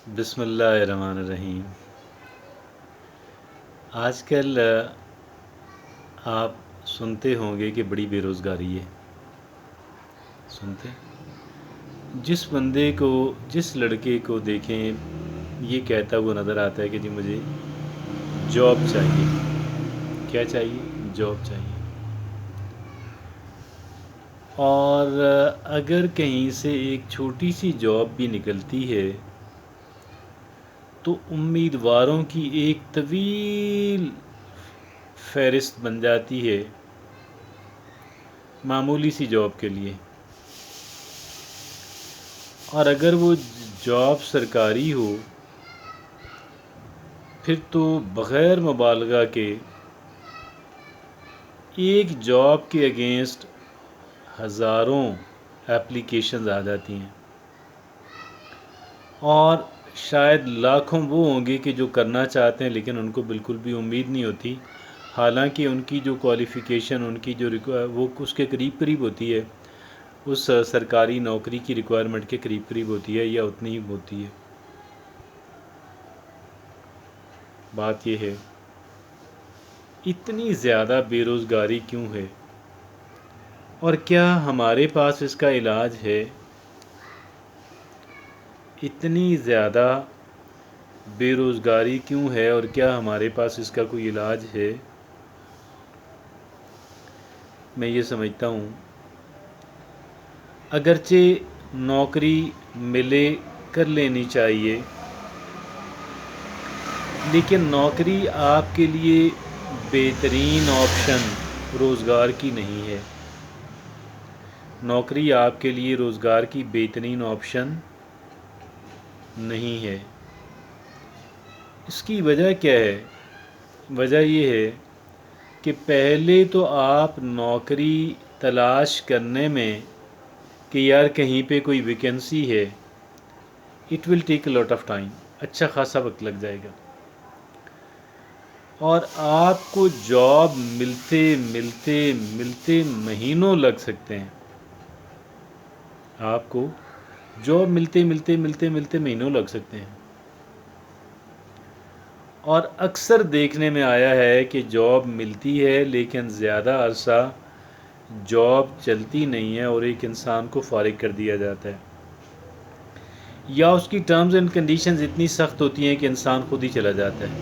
بسم اللہ الرحمن الرحیم۔ آج کل آپ سنتے ہوں گے کہ بڑی بے روزگاری ہے۔ سنتے جس بندے کو، جس لڑکے کو دیکھیں یہ کہتا ہوا نظر آتا ہے کہ جی مجھے جاب چاہیے۔ کیا چاہیے؟ جاب چاہیے۔ اور اگر کہیں سے ایک چھوٹی سی جاب بھی نکلتی ہے تو امیدواروں کی ایک طویل فہرست بن جاتی ہے معمولی سی جاب کے لیے۔ اور اگر وہ جاب سرکاری ہو پھر تو بغیر مبالغہ کے ایک جاب کے اگینسٹ ہزاروں اپلیکیشنز آ جاتی ہیں، اور شاید لاکھوں وہ ہوں گے کہ جو کرنا چاہتے ہیں لیکن ان کو بالکل بھی امید نہیں ہوتی، حالانکہ ان کی جو کوالیفیکیشن، ان کی جو وہ اس کے قریب قریب ہوتی ہے، اس سرکاری نوکری کی ریکوائرمنٹ کے قریب قریب ہوتی ہے یا اتنی ہی ہوتی ہے۔ بات یہ ہے اتنی زیادہ بے روزگاری کیوں ہے، اور کیا ہمارے پاس اس کا علاج ہے؟ اتنی زیادہ بے روزگاری کیوں ہے اور کیا ہمارے پاس اس کا کوئی علاج ہے؟ میں یہ سمجھتا ہوں اگرچہ نوکری ملے کر لینی چاہیے، لیکن نوکری آپ کے لیے بہترین آپشن روزگار کی نہیں ہے۔ نوکری آپ کے لیے روزگار کی بہترین آپشن نہیں ہے۔ اس کی وجہ کیا ہے؟ وجہ یہ ہے کہ پہلے تو آپ نوکری تلاش کرنے میں کہ یار کہیں پہ کوئی ویکنسی ہے، it will take a lot of time, اچھا خاصا وقت لگ جائے گا، اور آپ کو جاب ملتے ملتے ملتے مہینوں لگ سکتے ہیں۔ آپ کو جاب ملتے ملتے ملتے ملتے مہینوں لگ سکتے ہیں، اور اکثر دیکھنے میں آیا ہے کہ جاب ملتی ہے لیکن زیادہ عرصہ جاب چلتی نہیں ہے اور ایک انسان کو فارغ کر دیا جاتا ہے، یا اس کی ٹرمز اینڈ کنڈیشنز اتنی سخت ہوتی ہیں کہ انسان خود ہی چلا جاتا ہے۔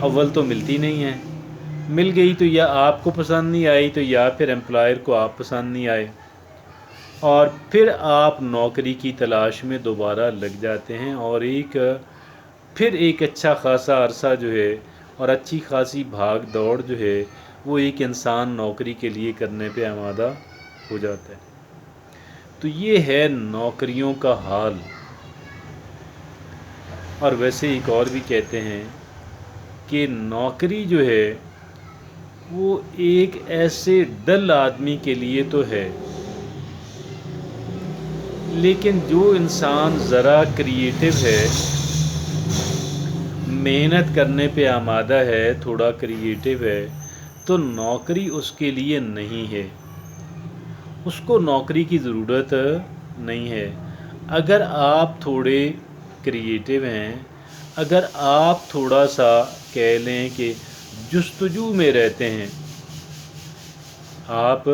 اول تو ملتی نہیں ہے، مل گئی تو یا آپ کو پسند نہیں آئی تو یا پھر امپلائر کو آپ پسند نہیں آئے، اور پھر آپ نوکری کی تلاش میں دوبارہ لگ جاتے ہیں، اور پھر ایک اچھا خاصا عرصہ جو ہے اور اچھی خاصی بھاگ دوڑ جو ہے وہ ایک انسان نوکری کے لیے کرنے پہ آمادہ ہو جاتا ہے۔ تو یہ ہے نوکریوں کا حال۔ اور ویسے ایک اور بھی کہتے ہیں کہ نوکری جو ہے وہ ایک ایسے ڈل آدمی کے لیے تو ہے، لیکن جو انسان ذرا کریٹو ہے، محنت کرنے پہ آمادہ ہے، تھوڑا کریٹو ہے، تو نوکری اس کے لیے نہیں ہے، اس کو نوکری کی ضرورت نہیں ہے۔ اگر آپ تھوڑے کریٹو ہیں، اگر آپ تھوڑا سا کہہ لیں کہ جستجو میں رہتے ہیں، آپ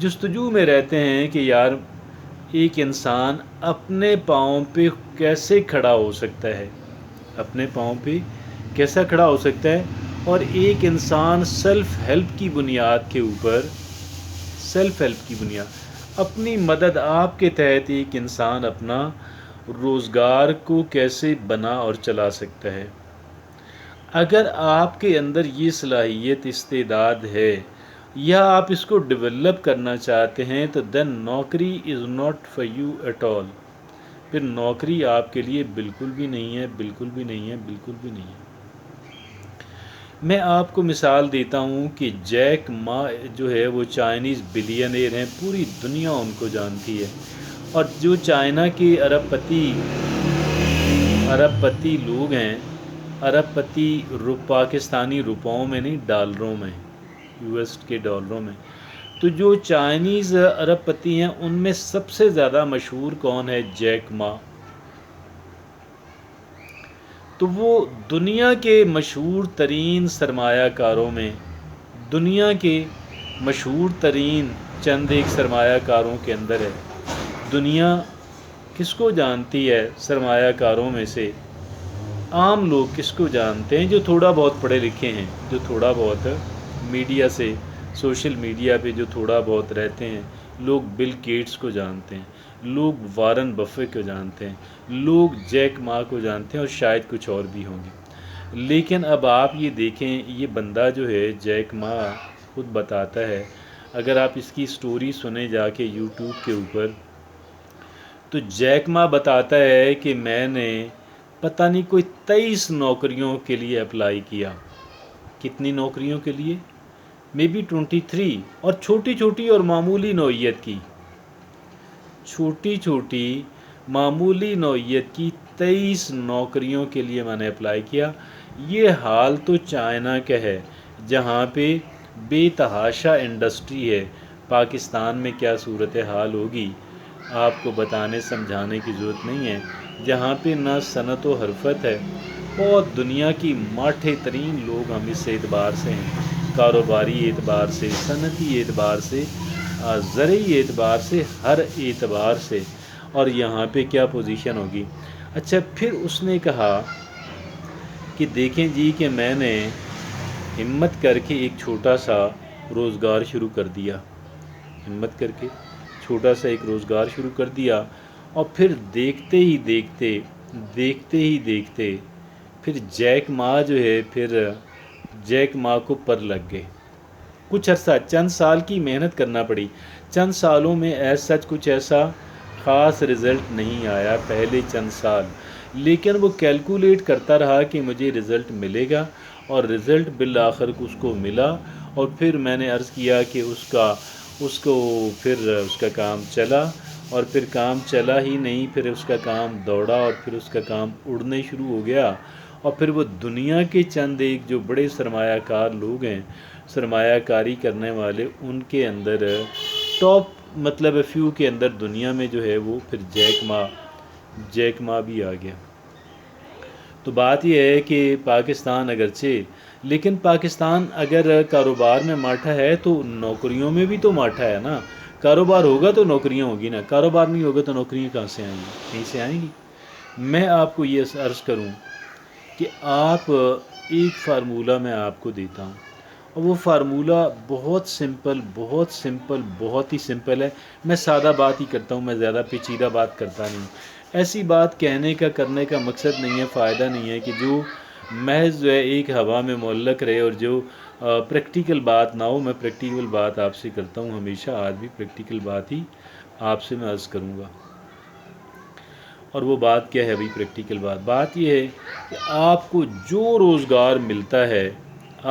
جستجو میں رہتے ہیں کہ یار ایک انسان اپنے پاؤں پہ کیسے کھڑا ہو سکتا ہے، اپنے پاؤں پہ کیسا کھڑا ہو سکتا ہے، اور ایک انسان سیلف ہیلپ کی بنیاد کے اوپر، سیلف ہیلپ کی بنیاد، اپنی مدد آپ کے تحت ایک انسان اپنا روزگار کو کیسے بنا اور چلا سکتا ہے۔ اگر آپ کے اندر یہ صلاحیت، استعداد ہے، یا آپ اس کو ڈیولپ کرنا چاہتے ہیں، تو دین نوکری is not for you at all. پھر نوکری آپ کے لیے بالکل بھی نہیں ہے، بالکل بھی نہیں ہے، بالکل بھی نہیں ہے۔ میں آپ کو مثال دیتا ہوں کہ جیک ما جو ہے وہ چائنیز بلینئر ہیں، پوری دنیا ان کو جانتی ہے، اور جو چائنا کے ارب پتی لوگ ہیں، ارب پتی پاکستانی روپوں میں نہیں، ڈالروں میں، یو ایس کے ڈالروں میں، تو جو چائنیز ارب پتی ہیں ان میں سب سے زیادہ مشہور کون ہے؟ جیک ما۔ تو وہ دنیا کے مشہور ترین سرمایہ کاروں میں، دنیا کے مشہور ترین چند ایک سرمایہ کاروں کے اندر ہے۔ دنیا کس کو جانتی ہے سرمایہ کاروں میں سے؟ عام لوگ کس کو جانتے ہیں؟ جو تھوڑا بہت پڑھے لکھے ہیں، جو تھوڑا بہت میڈیا سے، سوشل میڈیا پہ جو تھوڑا بہت رہتے ہیں، لوگ بل گیٹس کو جانتے ہیں، لوگ وارن بفے کو جانتے ہیں، لوگ جیک ما کو جانتے ہیں، اور شاید کچھ اور بھی ہوں گے۔ لیکن اب آپ یہ دیکھیں، یہ بندہ جو ہے جیک ما خود بتاتا ہے، اگر آپ اس کی سٹوری سنیں جا کے یوٹیوب کے اوپر، تو جیک ما بتاتا ہے کہ میں نے پتہ نہیں کوئی 23 نوکریوں کے لیے اپلائی کیا۔ کتنی نوکریوں کے لیے؟ مے بی 23، اور چھوٹی چھوٹی اور معمولی نوعیت کی، چھوٹی چھوٹی معمولی نوعیت کی 23 نوکریوں کے لیے میں نے اپلائی کیا۔ یہ حال تو چائنا کا ہے، جہاں پہ بے تحاشا انڈسٹری ہے۔ پاکستان میں کیا صورتحال ہوگی آپ کو بتانے سمجھانے کی ضرورت نہیں ہے، جہاں پہ نہ صنعت و حرفت ہے۔ بہت دنیا کی ماٹھے ترین لوگ ہم اس اعتبار سے ہیں، کاروباری اعتبار سے، صنعتی اعتبار سے، زرعی اعتبار سے، ہر اعتبار سے، اور یہاں پہ کیا پوزیشن ہوگی۔ اچھا، پھر اس نے کہا کہ دیکھیں جی کہ میں نے ہمت کر کے ایک چھوٹا سا روزگار شروع کر دیا، ہمت کر کے چھوٹا سا ایک روزگار شروع کر دیا، اور پھر دیکھتے ہی دیکھتے پھر جیک ما جو ہے، پھر جیک ما کو پر لگ گئے۔ کچھ عرصہ، چند سال کی محنت کرنا پڑی، چند سالوں میں سچ کچھ ایسا خاص رزلٹ نہیں آیا پہلے چند سال، لیکن وہ کیلکولیٹ کرتا رہا کہ مجھے رزلٹ ملے گا، اور رزلٹ بالآخر اس کو ملا۔ اور پھر میں نے عرض کیا کہ اس کا کام چلا، اور پھر کام چلا ہی نہیں، پھر اس کا کام دوڑا، اور پھر اس کا کام اڑنے شروع ہو گیا، اور پھر وہ دنیا کے چند ایک جو بڑے سرمایہ کار لوگ ہیں، سرمایہ کاری کرنے والے، ان کے اندر ٹاپ مطلب فیو کے اندر دنیا میں جو ہے وہ پھر جیک ما بھی آ گیا۔ تو بات یہ ہے کہ پاکستان اگرچہ، لیکن پاکستان اگر کاروبار میں ماٹھا ہے تو نوکریوں میں بھی تو ماٹھا ہے نا۔ کاروبار ہوگا تو نوکریاں ہوگی نا، کاروبار نہیں ہوگا تو نوکریاں کہاں سے آئیں گی؟ کہیں سے آئیں گی؟ میں آپ کو یہ عرض کروں کہ آپ ایک فارمولہ میں آپ کو دیتا ہوں، اور وہ فارمولہ بہت سمپل بہت ہی سمپل ہے۔ میں سادہ بات ہی کرتا ہوں، میں زیادہ پیچیدہ بات کرتا نہیں ہوں۔ ایسی بات کہنے کا کرنے کا مقصد نہیں ہے، فائدہ نہیں ہے کہ جو محض جو ہے ایک ہوا میں معلق رہے، اور جو پریکٹیکل بات نہ ہو۔ میں پریکٹیکل بات آپ سے کرتا ہوں ہمیشہ، آج بھی پریکٹیکل بات ہی آپ سے میں عرض کروں گا۔ اور وہ بات کیا ہے بھائی پریکٹیکل بات یہ ہے کہ آپ کو جو روزگار ملتا ہے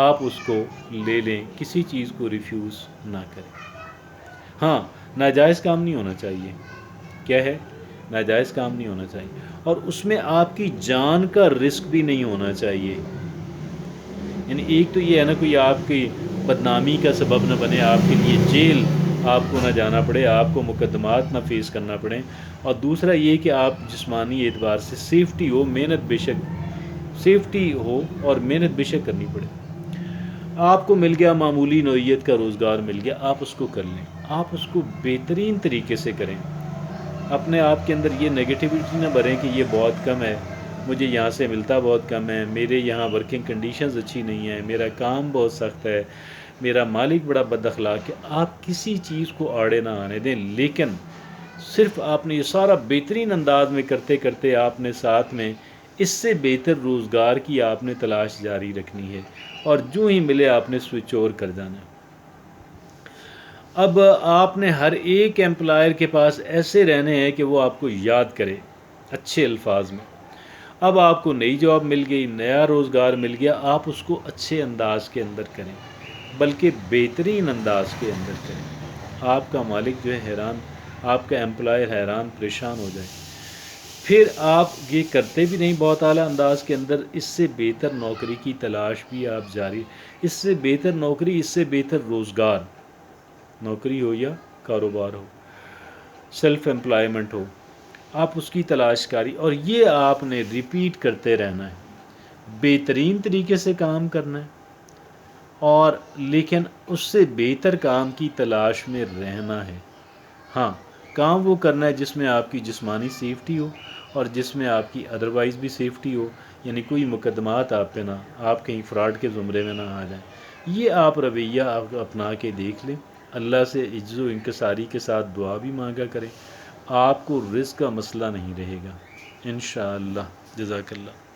آپ اس کو لے لیں، کسی چیز کو ریفیوز نہ کریں۔ ہاں، ناجائز کام نہیں ہونا چاہیے۔ کیا ہے؟ ناجائز کام نہیں ہونا چاہیے، اور اس میں آپ کی جان کا رسک بھی نہیں ہونا چاہیے۔ یعنی ایک تو یہ ہے نا، کوئی آپ کی بدنامی کا سبب نہ بنے، آپ کے لیے جیل آپ کو نہ جانا پڑے، آپ کو مقدمات نہ فیس کرنا پڑے، اور دوسرا یہ کہ آپ جسمانی اعتبار سے سیفٹی ہو، محنت بے شک سیفٹی ہو، اور محنت بے شک کرنی پڑے۔ آپ کو مل گیا معمولی نوعیت کا روزگار مل گیا، آپ اس کو کر لیں، آپ اس کو بہترین طریقے سے کریں۔ اپنے آپ کے اندر یہ نگیٹیوٹی نہ بھریں کہ یہ بہت کم ہے، مجھے یہاں سے ملتا بہت کم ہے، میرے یہاں ورکنگ کنڈیشنز اچھی نہیں ہیں، میرا کام بہت سخت ہے، میرا مالک بڑا بد اخلاق ہے۔ آپ کسی چیز کو آڑے نہ آنے دیں، لیکن صرف آپ نے یہ سارا بہترین انداز میں کرتے کرتے آپ نے ساتھ میں اس سے بہتر روزگار کی آپ نے تلاش جاری رکھنی ہے، اور جو ہی ملے آپ نے سوئچ اوور کر جانا ہے۔ اب آپ نے ہر ایک ایمپلائر کے پاس ایسے رہنے ہیں کہ وہ آپ کو یاد کرے اچھے الفاظ میں۔ اب آپ کو نئی جاب مل گئی، نیا روزگار مل گیا، آپ اس کو اچھے انداز کے اندر کریں، بلکہ بہترین انداز کے اندر کریں۔ آپ کا مالک جو ہے حیران، آپ کا ایمپلائر حیران پریشان ہو جائے۔ پھر آپ یہ کرتے بھی نہیں بہت اعلیٰ انداز کے اندر، اس سے بہتر نوکری کی تلاش بھی آپ جاری، اس سے بہتر نوکری، اس سے بہتر روزگار نوکری ہو یا کاروبار ہو، سیلف امپلائمنٹ ہو، آپ اس کی تلاش کاری، اور یہ آپ نے ریپیٹ کرتے رہنا ہے، بہترین طریقے سے کام کرنا ہے، اور لیکن اس سے بہتر کام کی تلاش میں رہنا ہے۔ ہاں، کام وہ کرنا ہے جس میں آپ کی جسمانی سیفٹی ہو اور جس میں آپ کی ادروائز بھی سیفٹی ہو، یعنی کوئی مقدمات آپ پہ نہ، آپ کہیں فراڈ کے زمرے میں نہ آ جائیں۔ یہ آپ رویہ آپ اپنا کے دیکھ لیں، اللہ سے عجز و انکساری کے ساتھ دعا بھی مانگا کریں، آپ کو رزق کا مسئلہ نہیں رہے گا انشاءاللہ۔ جزاک اللہ۔